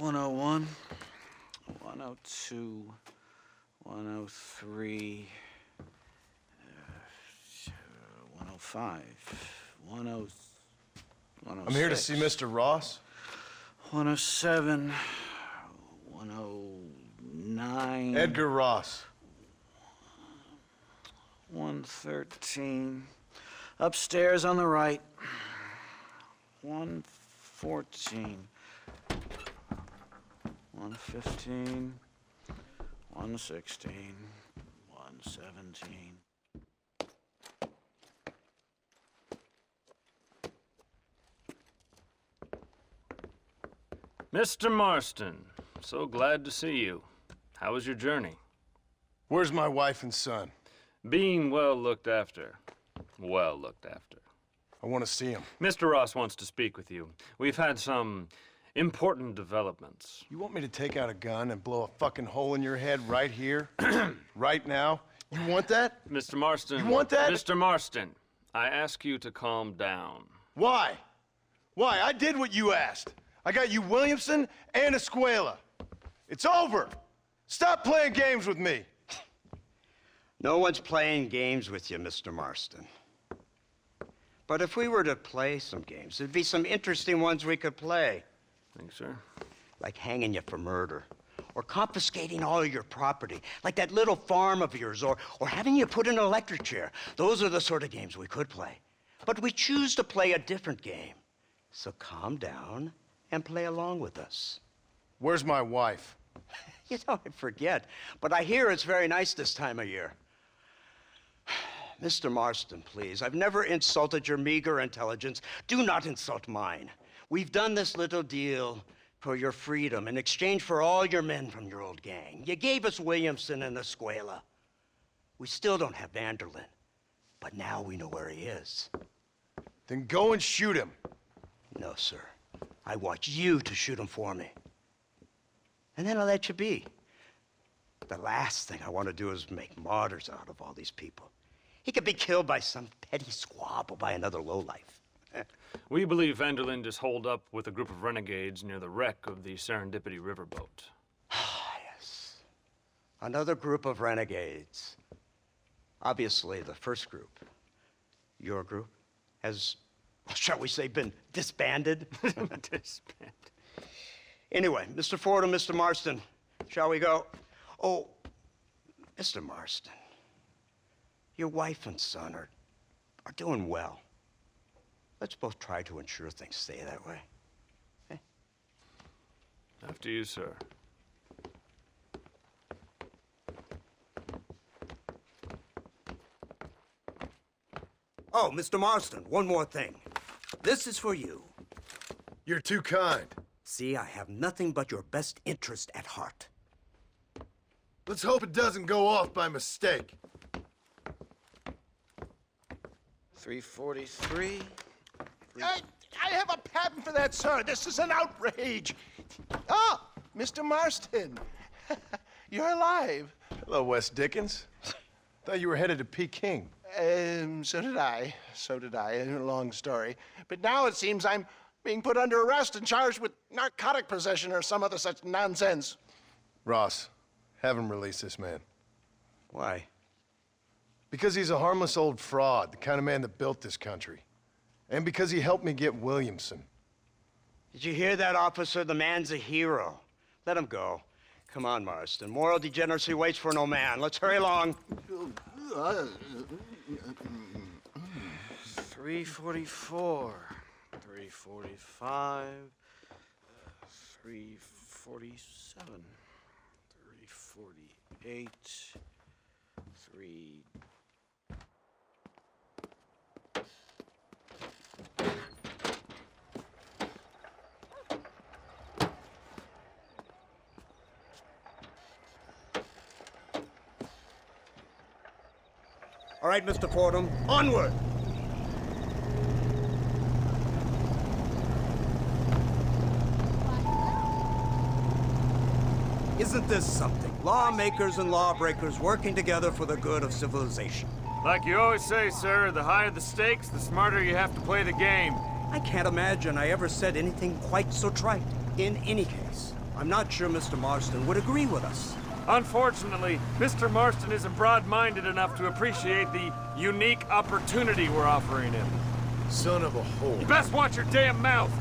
101, 102, 103, 105, 106. I'm here to see Mr. Ross. 107, 109. Edgar Ross. 113. Upstairs on the right. 114. 115. 116. 117. Mr. Marston, so glad to see you. How was your journey? Where's my wife and son? Being well looked after. Well looked after. I want to see him. Mr. Ross wants to speak with you. We've had some important developments. You want me to take out a gun and blow a fucking hole in your head right here? Right now? You want that? Mr. Marston. You want that? Mr. Marston, I ask you to calm down. Why? Why? I did what you asked. I got you Williamson and Escuela. It's over. Stop playing games with me. No one's playing games with you, Mr. Marston. But if we were to play some games, there'd be some interesting ones we could play. Thanks, sir. Like hanging you for murder, or confiscating all your property, like that little farm of yours, or having you put in an electric chair. Those are the sort of games we could play. But we choose to play a different game. So calm down and play along with us. Where's my wife? You know, I forget, but I hear it's very nice this time of year. Mr. Marston, please, I've never insulted your meager intelligence. Do not insult mine. We've done this little deal for your freedom in exchange for all your men from your old gang. You gave us Williamson and Escuela. We still don't have Vanderlyn, but now we know where he is. Then go and shoot him. No, sir. I want you to shoot him for me. And then I'll let you be. The last thing I want to do is make martyrs out of all these people. He could be killed by some petty squabble by another lowlife. We believe Vanderlyn is holed up with a group of renegades near the wreck of the Serendipity riverboat. Ah, yes. Another group of renegades. Obviously, the first group, your group, has, shall we say, been disbanded? Disbanded. Anyway, Mr. Fordham, Mr. Marston, shall we go? Oh, Mr. Marston, your wife and son are doing well. Let's both try to ensure things stay that way. Okay? After you, sir. Oh, Mr. Marston, one more thing. This is for you. You're too kind. See, I have nothing but your best interest at heart. Let's hope it doesn't go off by mistake. 343. I have a patent for that, sir. This is an outrage. Ah, Mr. Marston. You're alive. Hello, Wes Dickens. Thought you were headed to Peking. So did I. So did I. A long story. But now it seems I'm being put under arrest and charged with narcotic possession or some other such nonsense. Ross, have him release this man. Why? Because he's a harmless old fraud, the kind of man that built this country. And because he helped me get Williamson. Did you hear that, officer? The man's a hero. Let him go. Come on, Marston. Moral degeneracy waits for no man. Let's hurry along. 344. 345. 347. 348. 3... All right, Mr. Fordham, onward! Isn't this something? Lawmakers and lawbreakers working together for the good of civilization. Like you always say, sir, the higher the stakes, the smarter you have to play the game. I can't imagine I ever said anything quite so trite. In any case, I'm not sure Mr. Marston would agree with us. Unfortunately, Mr. Marston isn't broad-minded enough to appreciate the unique opportunity we're offering him. Son of a You whore. best watch your damn mouth!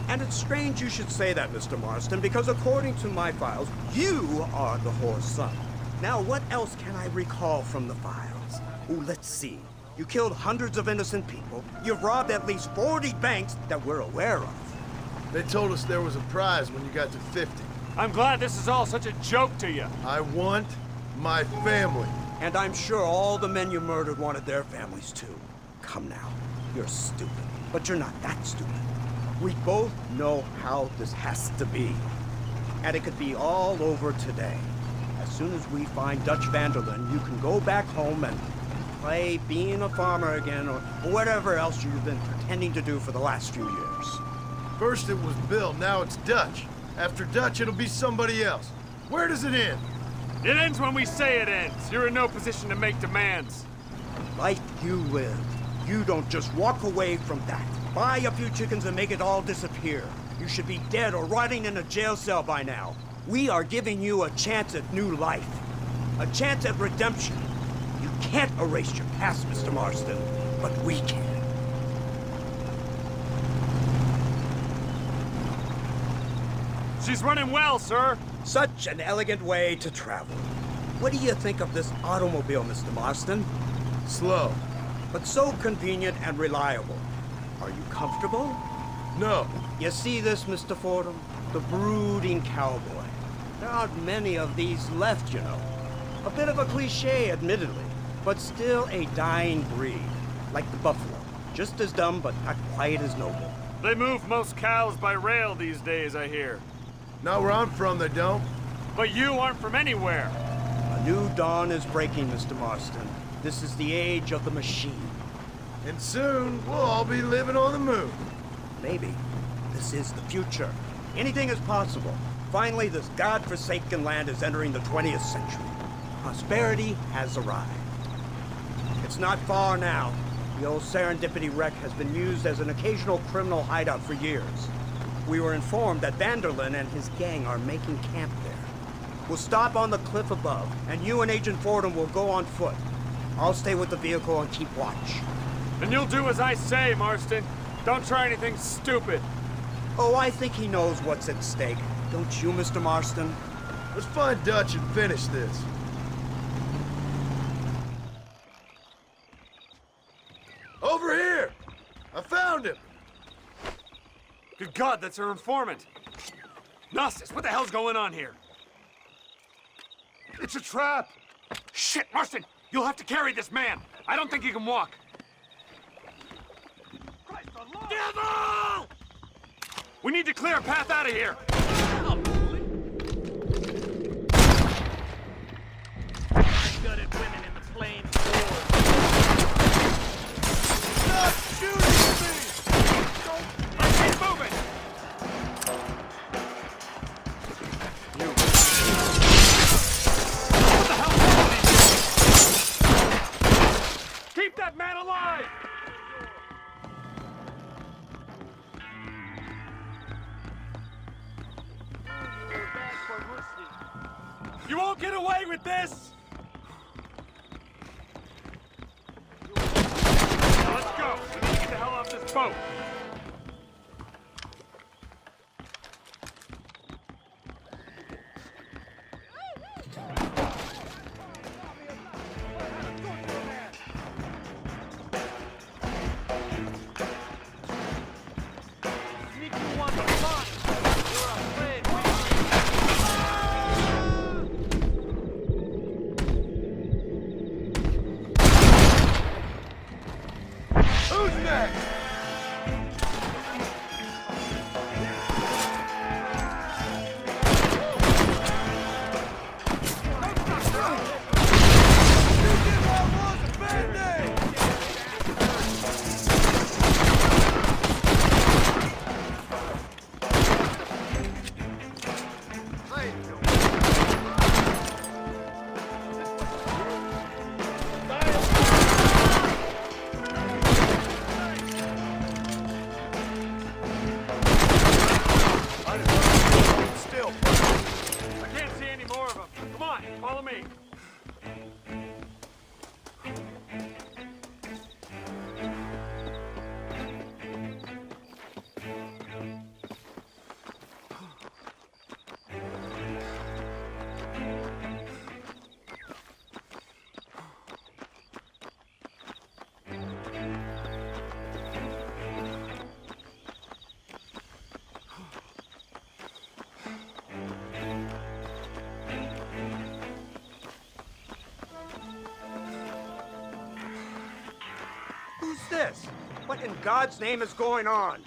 And it's strange you should say that, Mr. Marston, because according to my files, you are the whore's son. Now, what else can I recall from the files? Oh, let's see. You killed hundreds of innocent people. You've robbed at least 40 banks that we're aware of. They told us there was a prize when you got to 50. I'm glad this is all such a joke to you. I want my family. And I'm sure all the men you murdered wanted their families too. Come now. You're stupid. But you're not that stupid. We both know how this has to be. And it could be all over today. As soon as we find Dutch Vanderlyn, you can go back home and play being a farmer again, or whatever else you've been pretending to do for the last few years. First it was Bill, now it's Dutch. After Dutch, it'll be somebody else. Where does it end? It ends when we say it ends. You're in no position to make demands. Life you live. You don't just walk away from that. Buy a few chickens and make it all disappear. You should be dead or rotting in a jail cell by now. We are giving you a chance at new life. A chance at redemption. You can't erase your past, Mr. Marston, but we can. She's running well, sir. Such an elegant way to travel. What do you think of this automobile, Mr. Marston? Slow. But so convenient and reliable. Are you comfortable? No. You see this, Mr. Fordham? The brooding cowboy. There aren't many of these left, you know. A bit of a cliche, admittedly, but still a dying breed. Like the buffalo. Just as dumb, but not quite as noble. They move most cows by rail these days, I hear. Not where I'm from, they don't. But you aren't from anywhere. A new dawn is breaking, Mr. Marston. This is the age of the machine. And soon, we'll all be living on the moon. Maybe. This is the future. Anything is possible. Finally, this godforsaken land is entering the 20th century. Prosperity has arrived. It's not far now. The old Serendipity wreck has been used as an occasional criminal hideout for years. We were informed that Vanderlyn and his gang are making camp there. We'll stop on the cliff above, and you and Agent Fordham will go on foot. I'll stay with the vehicle and keep watch. And you'll do as I say, Marston. Don't try anything stupid. Oh, I think he knows what's at stake. Don't you, Mr. Marston? Let's find Dutch and finish this. Over here! I found him! Good God, that's her informant. Gnostus, what the hell's going on here? It's a trap! Shit, Marston! You'll have to carry this man. I don't think he can walk. Devil! We need to clear a path out of here. Gutted women in the plain sword. Stop shooting at me! Let's keep moving. What the hell happened? Keep that man alive! You won't get away with this! Now let's go. We need to get the hell off this boat. Sneak you on the block. You're afraid. Who's next? any more of them. Come on, follow me. Who's this? What in God's name is going on?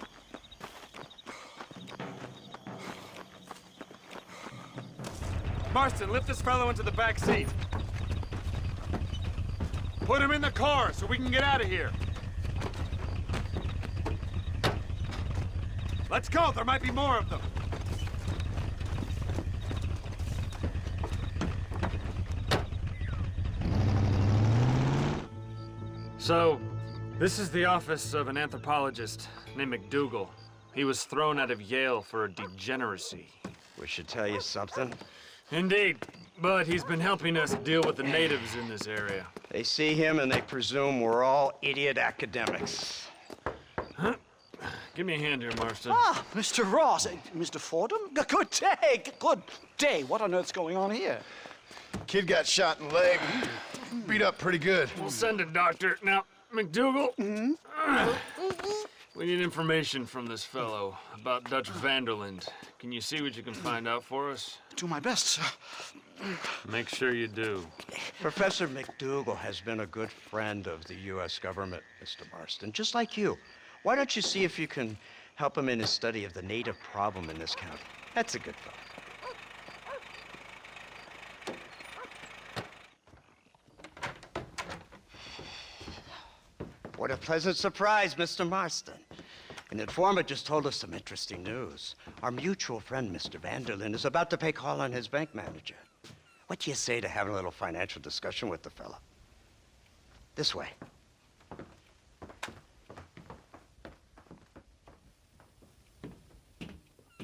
Marston, lift this fellow into the back seat. Put him in the car so we can get out of here. Let's go, there might be more of them. So, this is the office of an anthropologist named McDougal. He was thrown out of Yale for a degeneracy. We should tell you something. Indeed, but he's been helping us deal with the natives in this area. They see him and they presume we're all idiot academics. Give me a hand here, Marston. Ah, Mr. Ross. Mr. Fordham? Good day. Good day. What on earth's going on here? Kid got shot in the leg. Beat up pretty good. We'll send a doctor. Now, McDougal, we need information from this fellow about Dutch Vanderland. Can you see what you can find out for us? Do my best, sir. Make sure you do. Professor McDougal has been a good friend of the U.S. government, Mr. Marston, just like you. Why don't you see if you can help him in his study of the native problem in this county? That's a good fellow. What a pleasant surprise, Mr. Marston. An informant just told us some interesting news. Our mutual friend, Mr. Vanderlyn, is about to pay call on his bank manager. What do you say to having a little financial discussion with the fella? This way.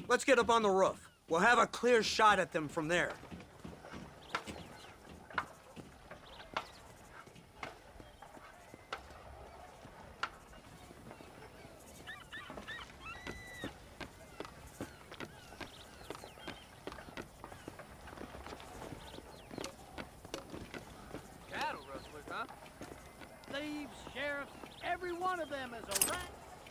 Let's get up on the roof. We'll have a clear shot at them from there. Cattle rustlers, huh? Thieves, sheriffs, every one of them is a rat.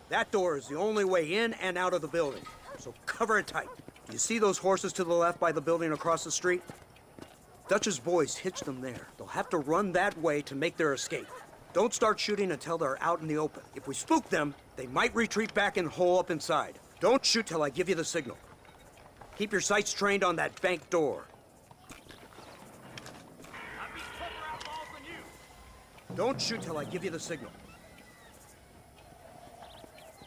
That door is the only way in and out of the building, so cover it tight. Do you see those horses to the left by the building across the street? Dutch's boys hitched them there. They'll have to run that way to make their escape. Don't start shooting until they're out in the open. If we spook them, they might retreat back and hole up inside. Don't shoot till I give you the signal. Keep your sights trained on that bank door. I'd be tougher outlaws than you. Don't shoot till I give you the signal.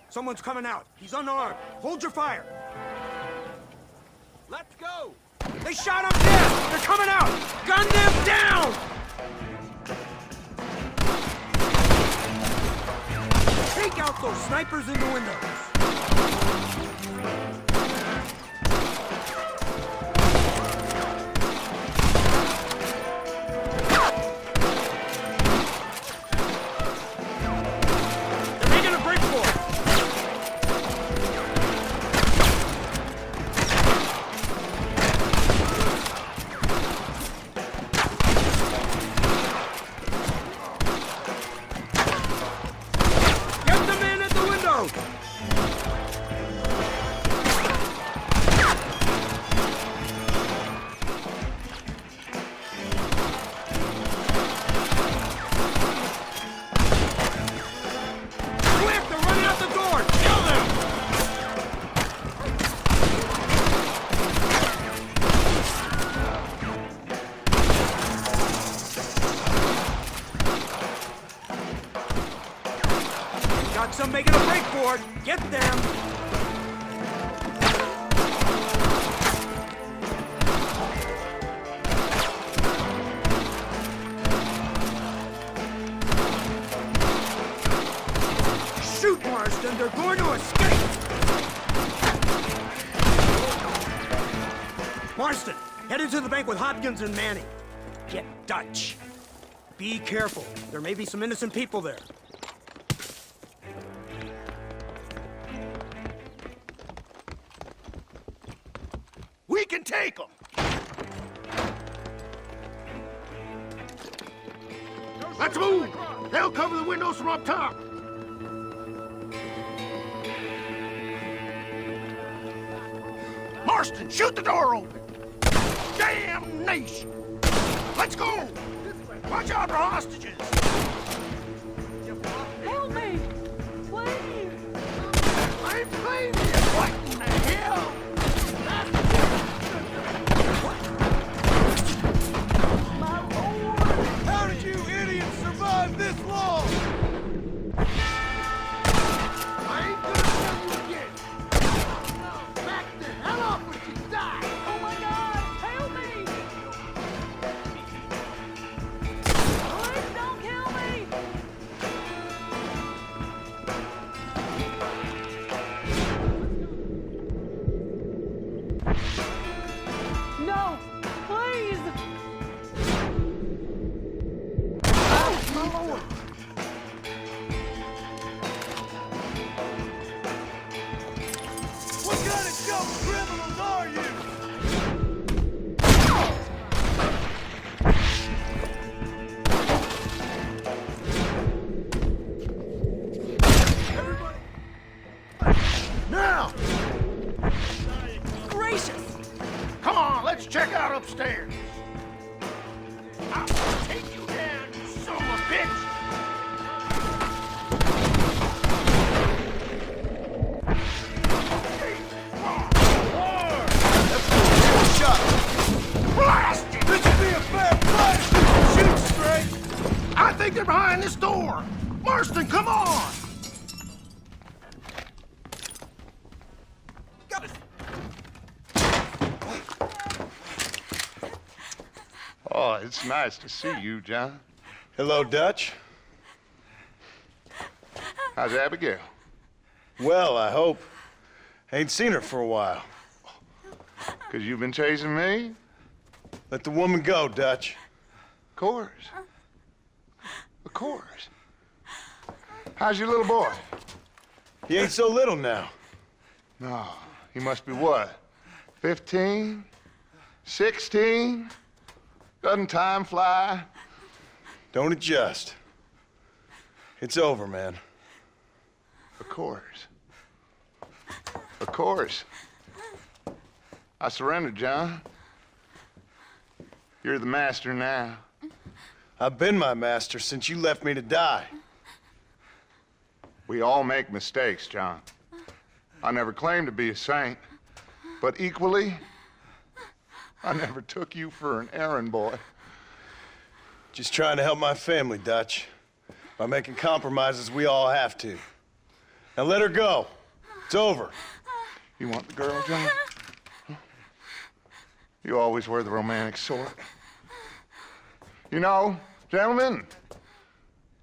Someone's coming out. He's unarmed. Hold your fire. Let's go. They shot him dead! They're coming out! Gun them down! Take out those snipers in the windows! They're making a break for it! Get the man at the window! Quick, they're running out the door! Kill them! Got some making a break for it. Get them! Shoot, Marston! They're going to escape! Marston, head into the bank with Hopkins and Manning. Get Dutch. Be careful. There may be some innocent people there. We can take them. Let's move. They'll cover the windows from up top. Marston, shoot the door open. Damnation. Let's go. Watch out for hostages. Help me! Please! I'm playing you. What in the hell? How did you idiots survive this long? I ain't gonna tell you again. Back the hell up when you die. Oh my God! Help me! Please don't kill me! No! Please! What kind of dumb criminals are you? Everybody! Now! Gracious! Come on, let's check out upstairs. I'll take you down, you son of a bitch! Blast you! This should be a fair fight! Shoot straight! I think they're behind this door! Marston, come on! Oh, it's nice to see you, John. Hello, Dutch. How's Abigail? Well, I hope. Ain't seen her for a while. 'Cause you've been chasing me? Let the woman go, Dutch. Of course. Of course. How's your little boy? He ain't so little now. No, he must be what? 15? 16? Doesn't time fly? Don't adjust. It's over, man. Of course. Of course. I surrendered, John. You're the master now. I've been my master since you left me to die. We all make mistakes, John. I never claimed to be a saint, but equally, I never took you for an errand boy. Just trying to help my family, Dutch. By making compromises we all have to. Now let her go. It's over. You want the girl, John? Huh? You always were the romantic sort. You know, gentlemen,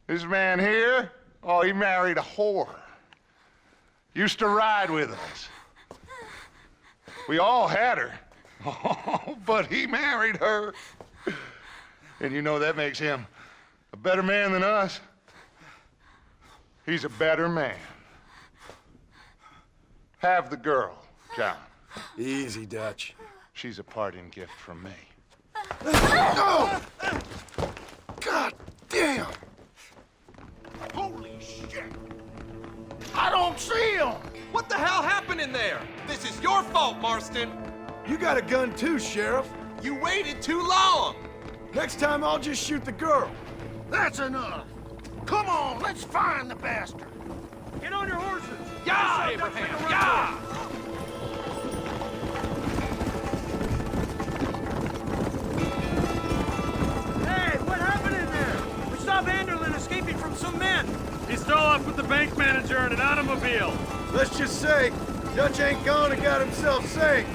this man here, oh, he married a whore. Used to ride with us. We all had her. Oh, but he married her. And you know that makes him a better man than us. He's a better man. Have the girl, John. Easy, Dutch. She's a parting gift from me. Oh! God damn! Holy shit! I don't see him! What the hell happened in there? This is your fault, Marston. You got a gun too, Sheriff. You waited too long. Next time I'll just shoot the girl. That's enough. Come on, let's find the bastard. Get on your horses! Yeah, Abraham, yeah! Hey, what happened in there? We saw Vanderlyn escaping from some men. He stole off with the bank manager in an automobile. Let's just say, Dutch ain't gone and got himself saved.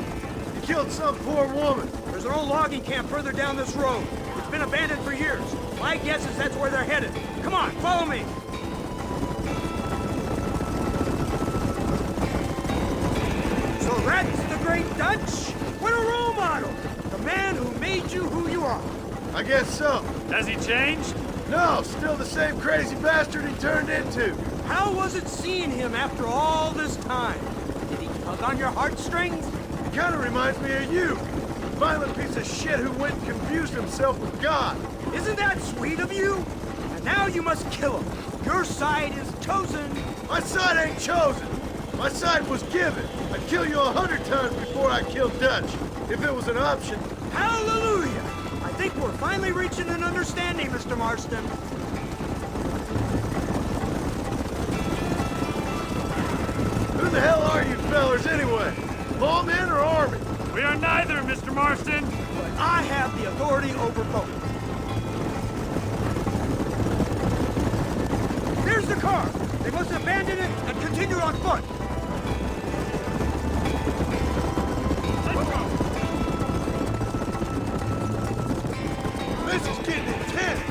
He killed some poor woman. There's an old logging camp further down this road. It's been abandoned for years. My guess is that's where they're headed. Come on, follow me. So that's the great Dutch? What a role model! The man who made you who you are. I guess so. Has he changed? No, still the same crazy bastard he turned into. How was it seeing him after all this time? Did he tug on your heartstrings? He kind of reminds me of you. Violent piece of shit who went and confused himself with God. Isn't that sweet of you? And now you must kill him. Your side is chosen. My side ain't chosen. My side was given. I'd kill you 100 times before I killed Dutch, if it was an option. Hallelujah! I think we're finally reaching an understanding, Mr. Marston. Who the hell are you fellers anyway? Lawmen or army? We are neither, Mr. Marston. But I have the authority over both. There's the car. They must abandon it and continue on foot. This is getting intense.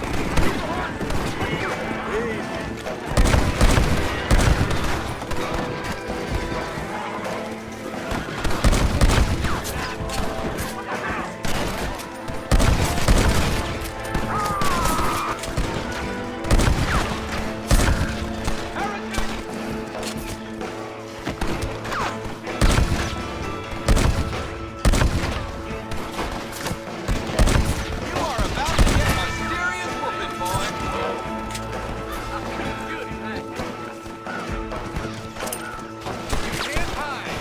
You are about to get a serious whooping, boy. Stand high.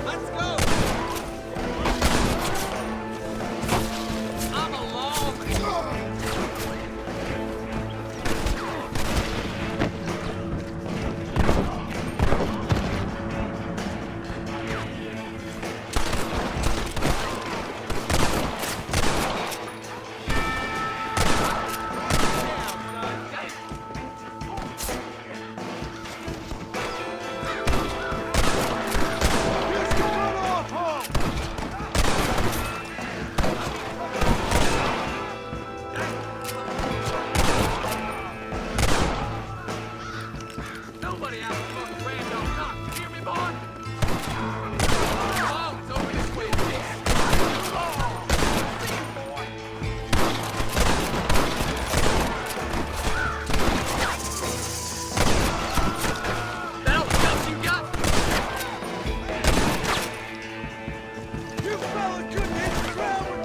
Let's go. I'm a lawman. Nobody out there fucking random cops. You hear me, boy? Oh, it's over this way, bitch. That all the guns you got? You fella couldn't hit the ground with...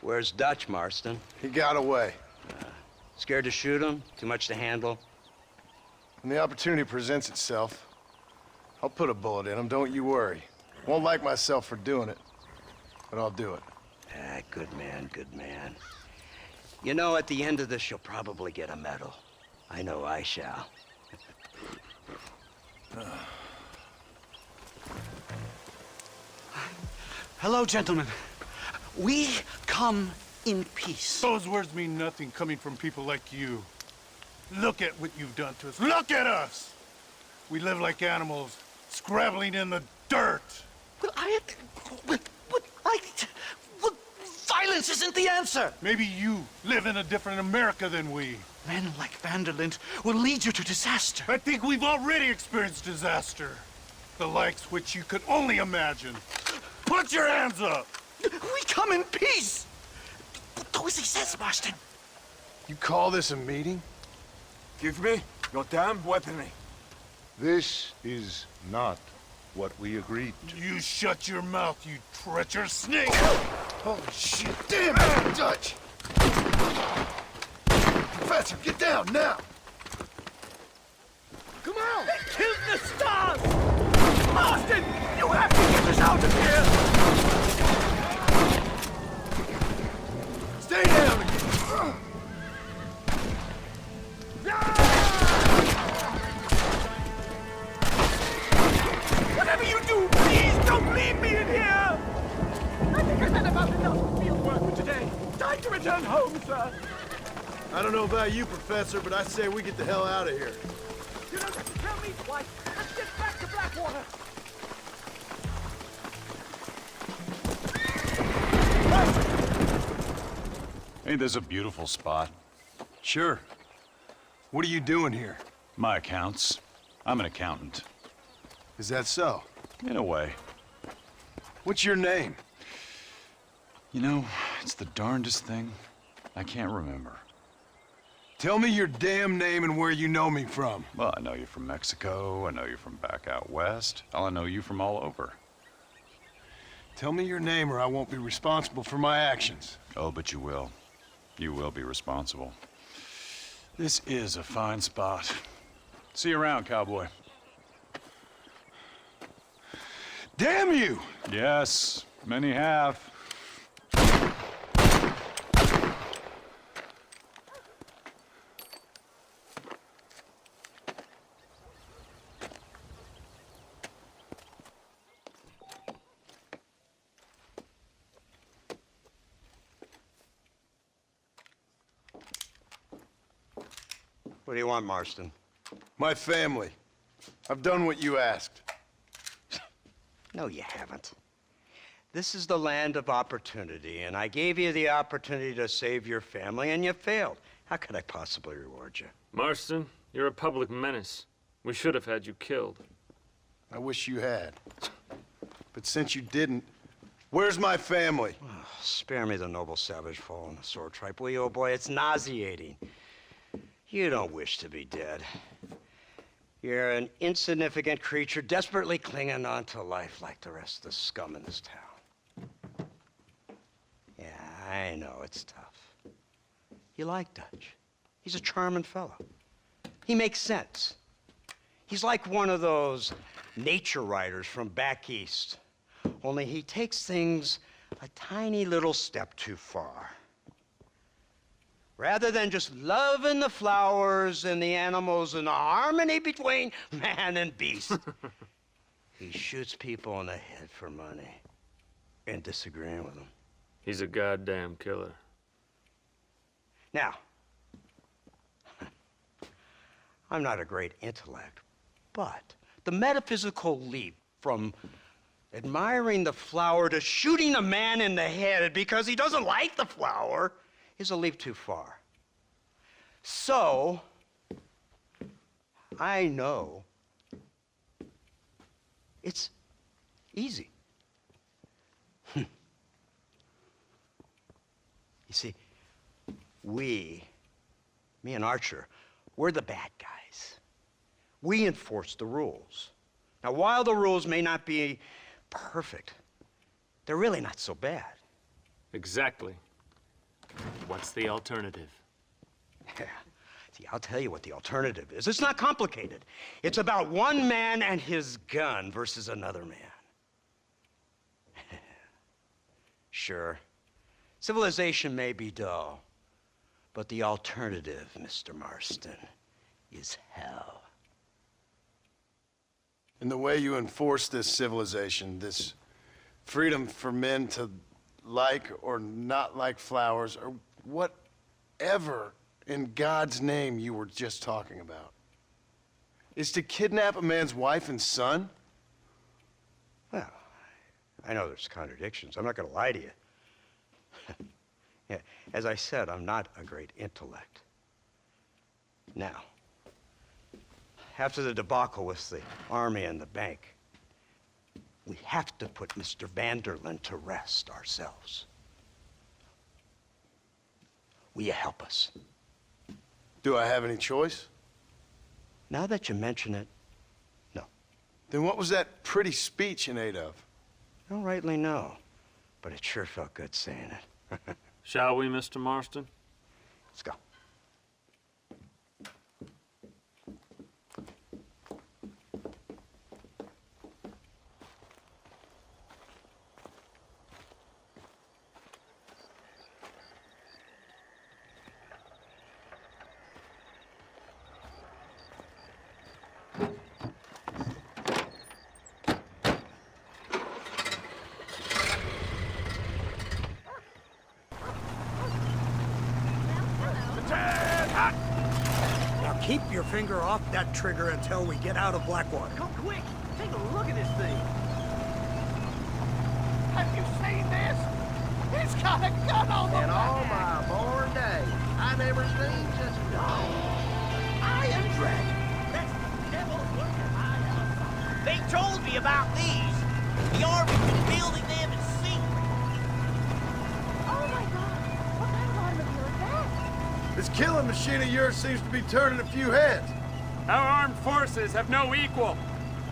Where's Dutch, Marston? He got away. Scared to shoot him? Too much to handle? When the opportunity presents itself, I'll put a bullet in him, don't you worry. Won't like myself for doing it, but I'll do it. Ah, good man, good man. You know, at the end of this, you'll probably get a medal. I know I shall. Hello, gentlemen. We come in peace. Those words mean nothing coming from people like you. Look at what you've done to us. Look at us! We live like animals, scrabbling in the dirt. Well, violence isn't the answer. Maybe you live in a different America than we. Men like Vanderlint will lead you to disaster. I think we've already experienced disaster. The likes which you could only imagine. Put your hands up! We come in peace. Do as he says, Marston. You call this a meeting? Give me your damn weaponry. This is not what we agreed to. You shut your mouth, you treacherous snake! Holy shit, damn it, Dutch! Professor, get down now! Come on! Kill the stars! Marston, you have to get the us out of here! Stay down again. Whatever you do, please don't leave me in here! I think I've had about enough field work for today. Time to return home, sir. I don't know about you, Professor, but I say we get the hell out of here. You don't have to tell me twice. Let's get back to Blackwater. Ain't this a beautiful spot? Sure. What are you doing here? My accounts. I'm an accountant. Is that so? In a way. What's your name? You know, it's the darndest thing. I can't remember. Tell me your damn name and where you know me from. Well, I know you from Mexico. I know you from back out west. I know you from all over. Tell me your name or I won't be responsible for my actions. Oh, but you will. You will be responsible. This is a fine spot. See you around, cowboy. Damn you! Yes, many have. What do you want, Marston? My family. I've done what you asked. No, you haven't. This is the land of opportunity, and I gave you the opportunity to save your family, and you failed. How could I possibly reward you? Marston, you're a public menace. We should have had you killed. I wish you had. But since you didn't, where's my family? Oh, spare me the noble savage fall in the sword tripe, will you, old boy? It's nauseating. You don't wish to be dead. You're an insignificant creature desperately clinging on to life like the rest of the scum in this town. Yeah, I know, it's tough. You like Dutch. He's a charming fellow. He makes sense. He's like one of those nature writers from back east. Only he takes things a tiny little step too far. Rather than just loving the flowers and the animals and the harmony between man and beast, he shoots people in the head for money and disagreeing with them. He's a goddamn killer. Now, I'm not a great intellect, but the metaphysical leap from admiring the flower to shooting a man in the head because he doesn't like the flower is a leap too far. So, I know it's easy. You see, me and Archer, we're the bad guys. We enforce the rules. Now, while the rules may not be perfect, they're really not so bad. Exactly. What's the alternative? See, I'll tell you what the alternative is. It's not complicated. It's about one man and his gun versus another man. Sure, civilization may be dull, but the alternative, Mr. Marston, is hell. And the way you enforce this civilization, this freedom for men to like or not like flowers, or whatever in God's name you were just talking about, is to kidnap a man's wife and son? Well, I know there's contradictions. I'm not going to lie to you. Yeah, as I said, I'm not a great intellect. Now, after the debacle with the army and the bank, we have to put Mr. Vanderlyn to rest ourselves. Will you help us? Do I have any choice? Now that you mention it, no. Then what was that pretty speech in aid of? I don't rightly know, but it sure felt good saying it. Shall we, Mr. Marston? Let's go. Keep your finger off that trigger until we get out of Blackwater. Come quick! Take a look at this thing! Have you seen this? He's got a gun on the In all back. my born days, I never seen such a dog. Iron Dragon! That's the devil's working hideout. They told me about these. The Army's been building them in secret. Oh my God! What kind of automobile is that? This killing machine of yours seems to be turning a few heads. Our armed forces have no equal.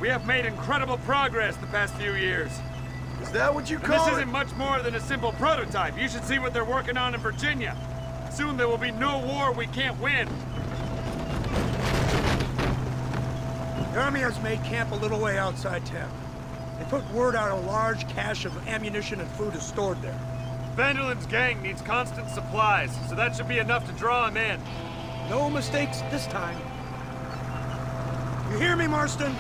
We have made incredible progress the past few years. Is that what you And call this it? isn't much more than a simple prototype. You should see what they're working on in Virginia. Soon there will be no war we can't win. The Army has made camp a little way outside town. They put word out a large cache of ammunition and food is stored there. Vanderland's gang needs constant supplies, so that should be enough to draw him in. No mistakes this time. You hear me, Marston?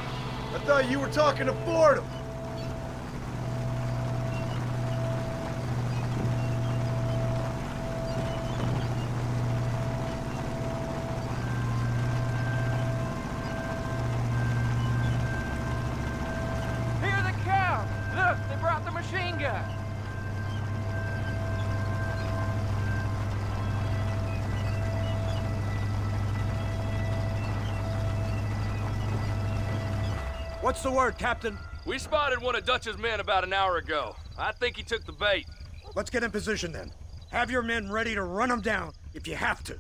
I thought you were talking to Fordham. Here they come! Look, they brought the machine gun. What's the word, Captain? We spotted one of Dutch's men about an hour ago. I think he took the bait. Let's get in position then. Have your men ready to run them down if you have to.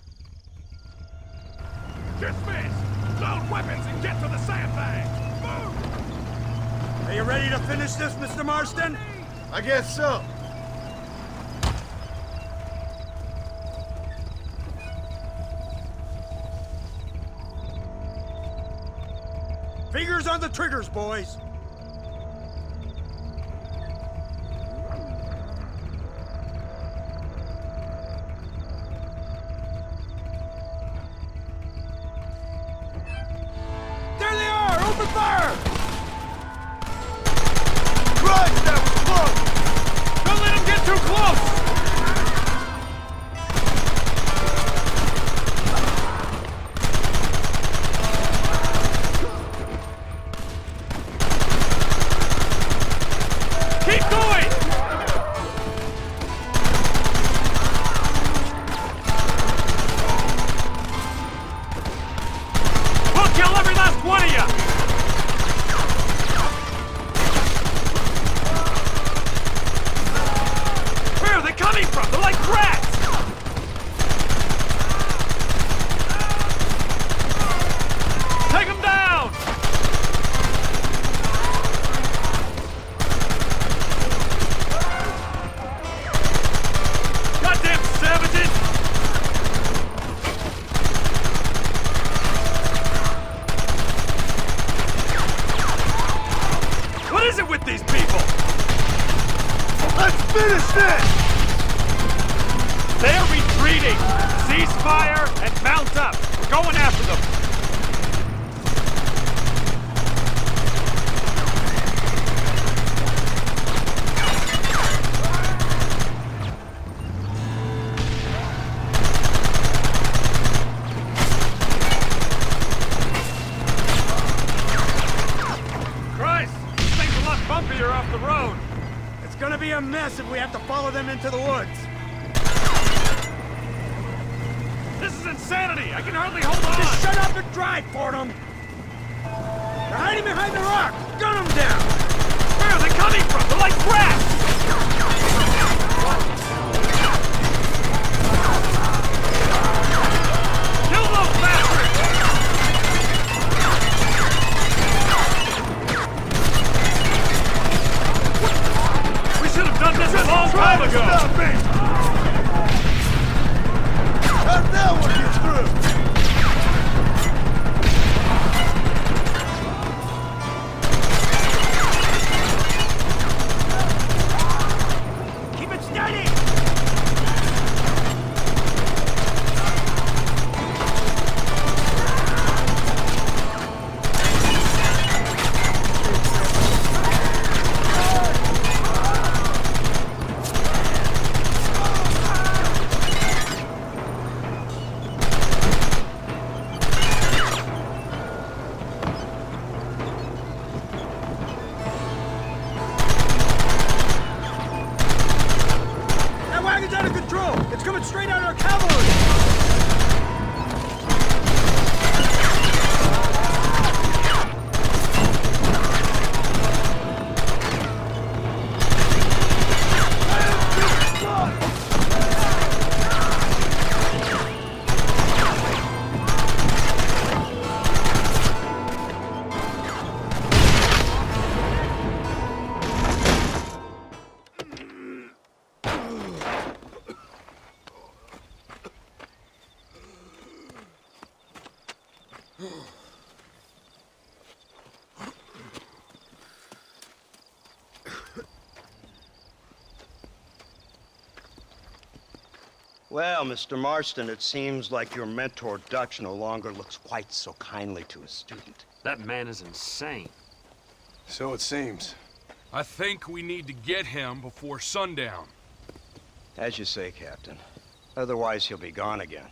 Dismiss! Load weapons and get to the sandbags! Move! Are you ready to finish this, Mr. Marston? I guess so. Fingers on the triggers, boys. There they are! Open fire! Christ, that was close! Don't let him get too close! Keep going! We'll kill every last one of you! Where are they coming from? They're like rats! Take them down! Goddamn savages! What is it with these people? Let's finish this! They're retreating! Cease fire and mount up! We're going after them! Christ! These things are a lot bumpier off the road! It's gonna be a mess if we have to follow them into the woods. This is insanity! I can hardly hold on! Just shut up and drive, Fordham! They're hiding behind the rock! Gun them down! Where are they coming from? They're like rats! Kill those bastards! We should have done this a long time ago! Stop me! How'd that one get through? Keep it steady! straight at our cavalry! Well, Mr. Marston, it seems like your mentor Dutch no longer looks quite so kindly to his student. That man is insane. So it seems. I think we need to get him before sundown. As you say, Captain. Otherwise, he'll be gone again.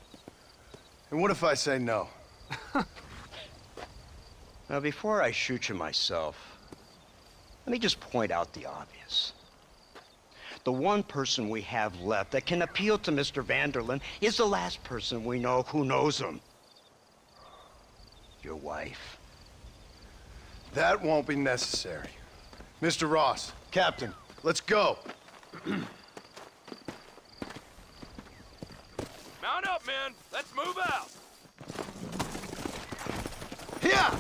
And what if I say no? Now, before I shoot you myself, let me just point out the obvious. The one person we have left that can appeal to Mr. Vanderlyn is the last person we know who knows him. Your wife. That won't be necessary. Mr. Ross, Captain, let's go. Mount up, men. Let's move out. Here!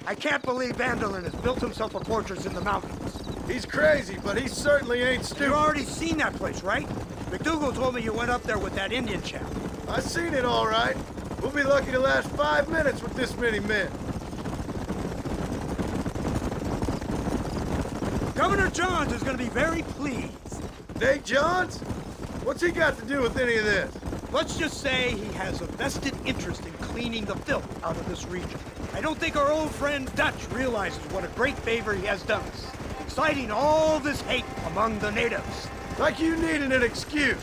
I can't believe Vanderlyn has built himself a fortress in the mountains. He's crazy, but he certainly ain't You've stupid. already seen that place, right? McDougal told me you went up there with that Indian chap. I seen it all right. We'll be lucky to last 5 minutes with this many men. Governor Johns is going to be very pleased. Nate Johns? What's he got to do with any of this? Let's just say he has a vested interest in cleaning the filth out of this region. I don't think our old friend Dutch realizes what a great favor he has done us, inciting all this hate among the natives. Like you needed an excuse.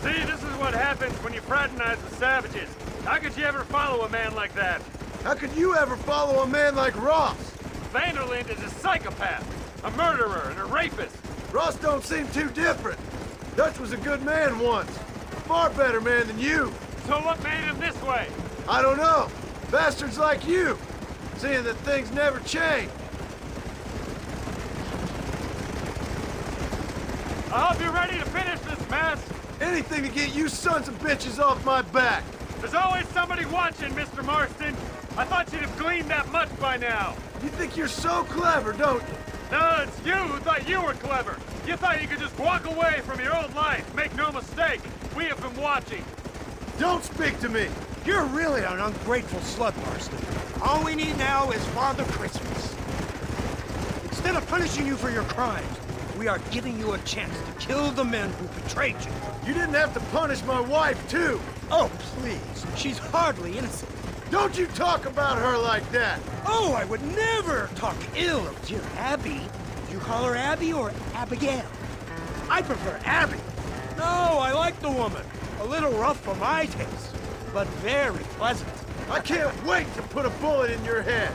See, this is what happens when you fraternize with savages. How could you ever follow a man like that? How could you ever follow a man like Ross? Vanderlyn is a psychopath, a murderer, and a rapist. Ross don't seem too different. Dutch was a good man once. A far better man than you. So what made him this way? I don't know. Bastards like you. Seeing that things never change. I hope you're ready to finish this mess. Anything to get you sons of bitches off my back. There's always somebody watching, Mr. Marston. I thought you'd have gleaned that much by now. You think you're so clever, don't you? No, it's you who thought you were clever. You thought you could just walk away from your old life. Make no mistake, we have been watching. Don't speak to me. You're really an ungrateful slut, Marston. All we need now is Father Christmas. Instead of punishing you for your crimes, we are giving you a chance to kill the men who betrayed you. You didn't have to punish my wife, too. Oh, please. She's hardly innocent. Don't you talk about her like that. Oh, I would never talk ill of dear Abby. Do you call her Abby or Abigail? I prefer Abby. No, I like the woman. A little rough for my taste, but very pleasant. I can't wait to put a bullet in your head.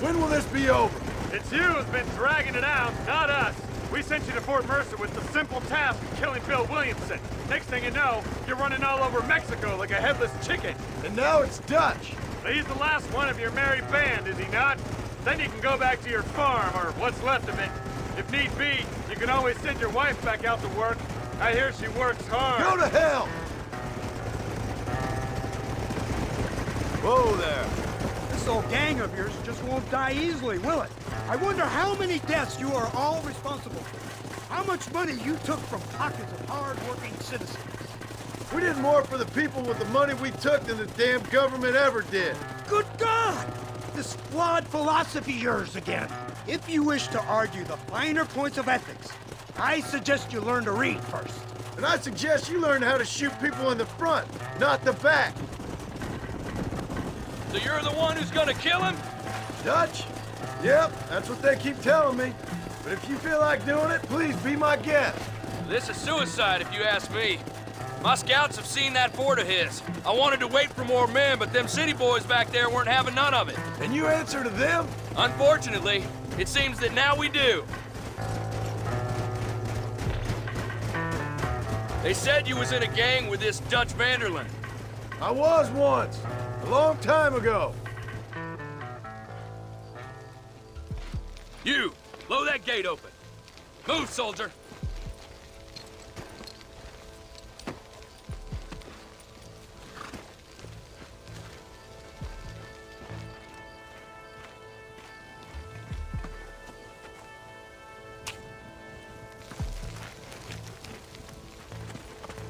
When will this be over? It's you who's been dragging it out, not us. We sent you to Fort Mercer with the simple task of killing Bill Williamson. Next thing you know, you're running all over Mexico like a headless chicken. And now it's Dutch. He's the last one of your merry band, is he not? Then you can go back to your farm, or what's left of it. If need be, you can always send your wife back out to work. I hear she works hard. Go to hell! Whoa there. This old gang of yours just won't die easily, will it? I wonder how many deaths you are all responsible for. How much money you took from pockets of hard-working citizens. We did more for the people with the money we took than the damn government ever did. Good God! This flawed philosophy of yours again. If you wish to argue the finer points of ethics, I suggest you learn to read first. And I suggest you learn how to shoot people in the front, not the back. So you're the one who's gonna kill him? Dutch? Yep, that's what they keep telling me. But if you feel like doing it, please be my guest. This is suicide, if you ask me. My scouts have seen that fort of his. I wanted to wait for more men, but them city boys back there weren't having none of it. And you answer to them? Unfortunately, it seems that now we do. They said you was in a gang with this Dutch Vanderlyn. I was once, a long time ago. You, blow that gate open. Move, soldier.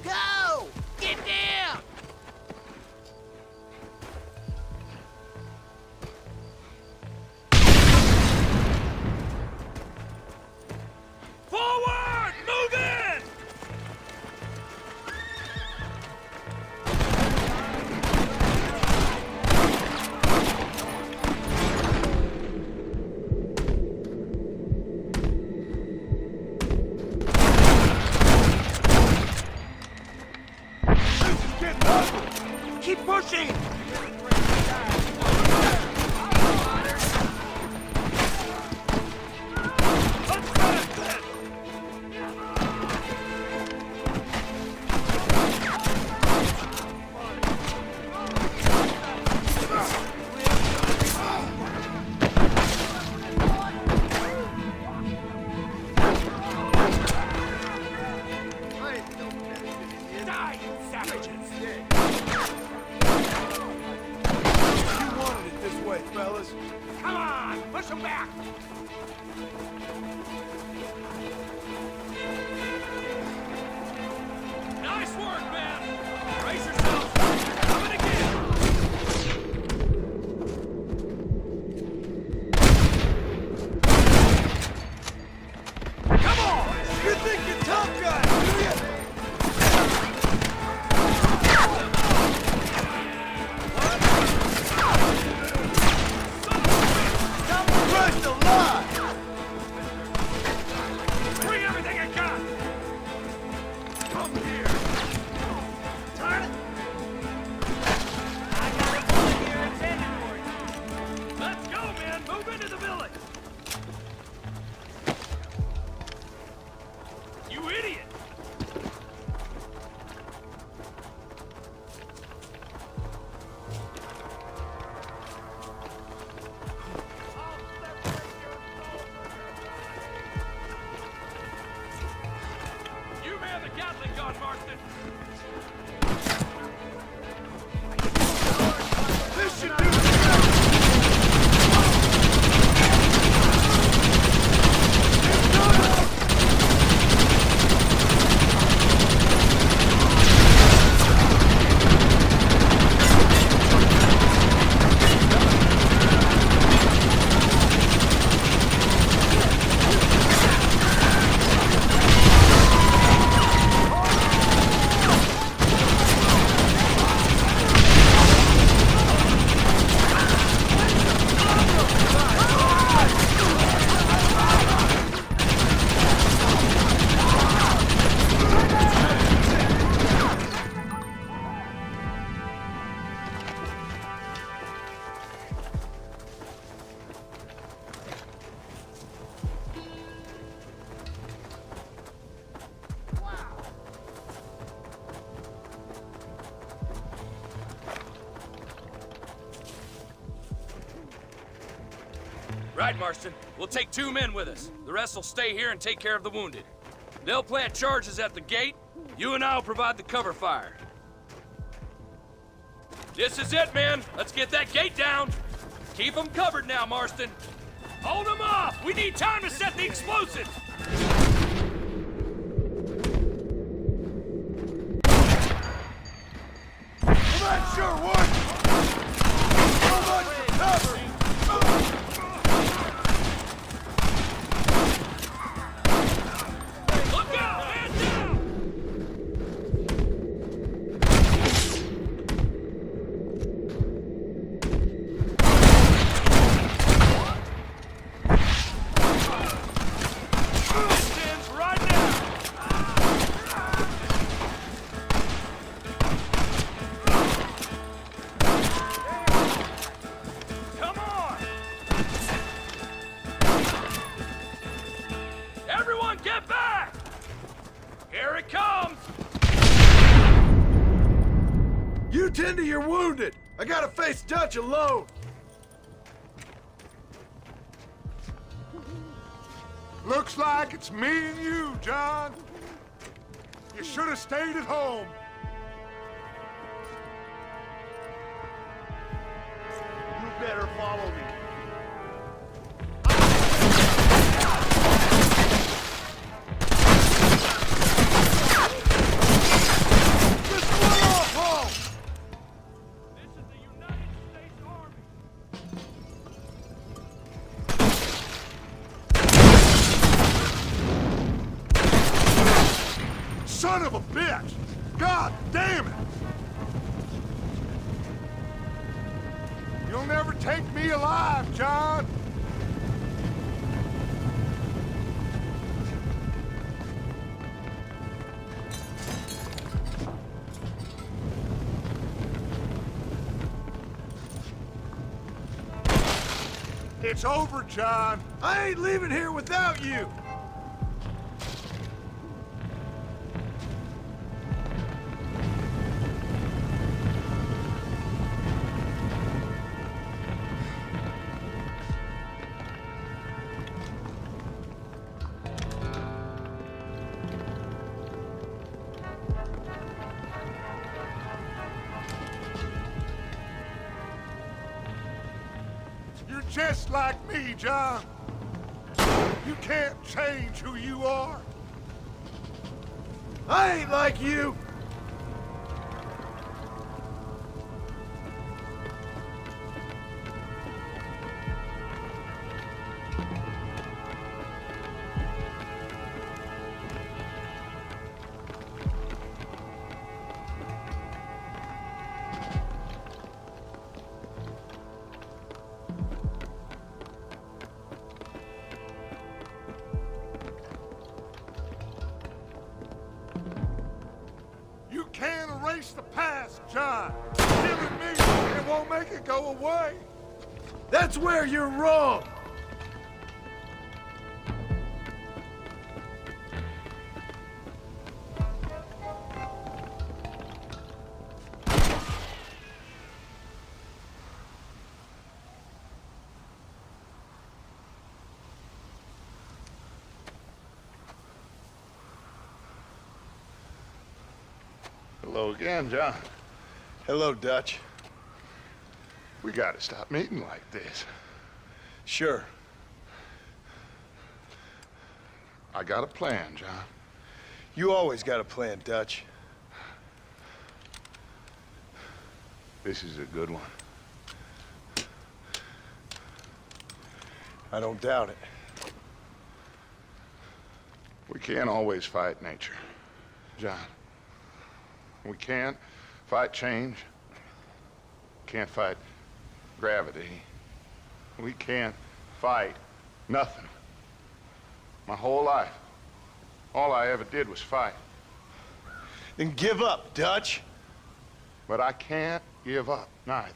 Go! Get down! Forward! Move in! Keep pushing! Die, you savages! You wanted it this way, fellas. Come on, push them back! Nice work, man! Brace yourself! Coming again! Come on! You think you're tough guys, do you? Christ alive! Bring everything I got! Come here! Turn it! I got a bullet here intended for you. Let's go, man! Move into the village! You idiot! You man the Gatling gun, Marston! This should do it! Right, Marston. We'll take 2 men with us. The rest will stay here and take care of the wounded. They'll plant charges at the gate. You and I'll provide the cover fire. This is it, men. Let's get that gate down. Keep them covered now, Marston. Hold them off. We need time to set the explosives. Well, that sure worked! So much for cover! Look out! Man down! Tend to your wounded. I gotta face Dutch alone. Looks like it's me and you, John. You should have stayed at home. You better follow me. Son of a bitch! God damn it! You'll never take me alive, John! It's over, John. I ain't leaving here without you. You're just like me, John. You can't change who you are. I ain't like you. You can't erase the past, John. Killing me, it won't make it go away. That's where you're wrong. Hello again, John. Hello, Dutch. We gotta stop meeting like this. Sure. I got a plan, John. You always got a plan, Dutch. This is a good one. I don't doubt it. We can't always fight nature, John. We can't fight change. Can't fight gravity. We can't fight nothing. My whole life, all I ever did was fight. Then give up, Dutch. But I can't give up, neither.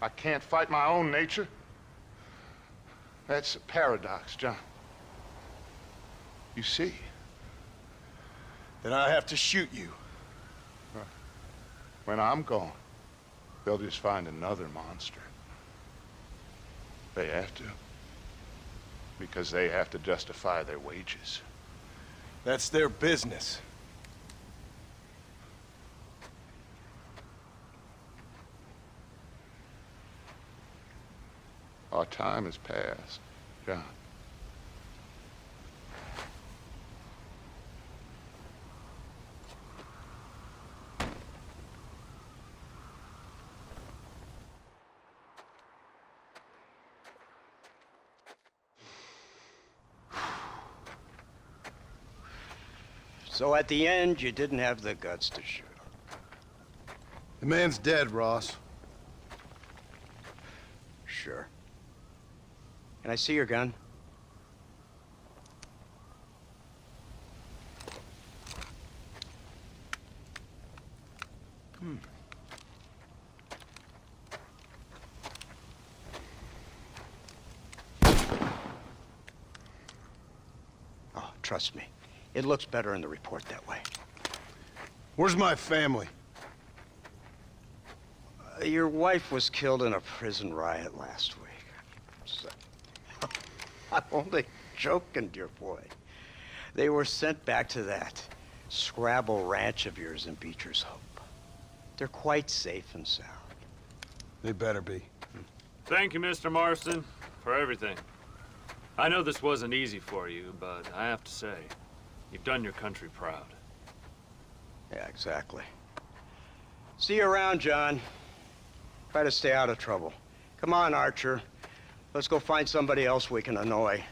I can't fight my own nature. That's a paradox, John. You see? Then I have to shoot you. When I'm gone, they'll just find another monster. They have to. Because they have to justify their wages. That's their business. Our time has passed, John. So at the end, you didn't have the guts to shoot him. The man's dead, Ross. Sure. Can I see your gun? Oh, trust me. It looks better in the report that way. Where's my family? Your wife was killed in a prison riot last week. So, I'm only joking, dear boy. They were sent back to that Scrabble ranch of yours in Beecher's Hope. They're quite safe and sound. They better be. Thank you, Mr. Marston, for everything. I know this wasn't easy for you, but I have to say, you've done your country proud. Yeah, exactly. See you around, John. Try to stay out of trouble. Come on, Archer. Let's go find somebody else we can annoy.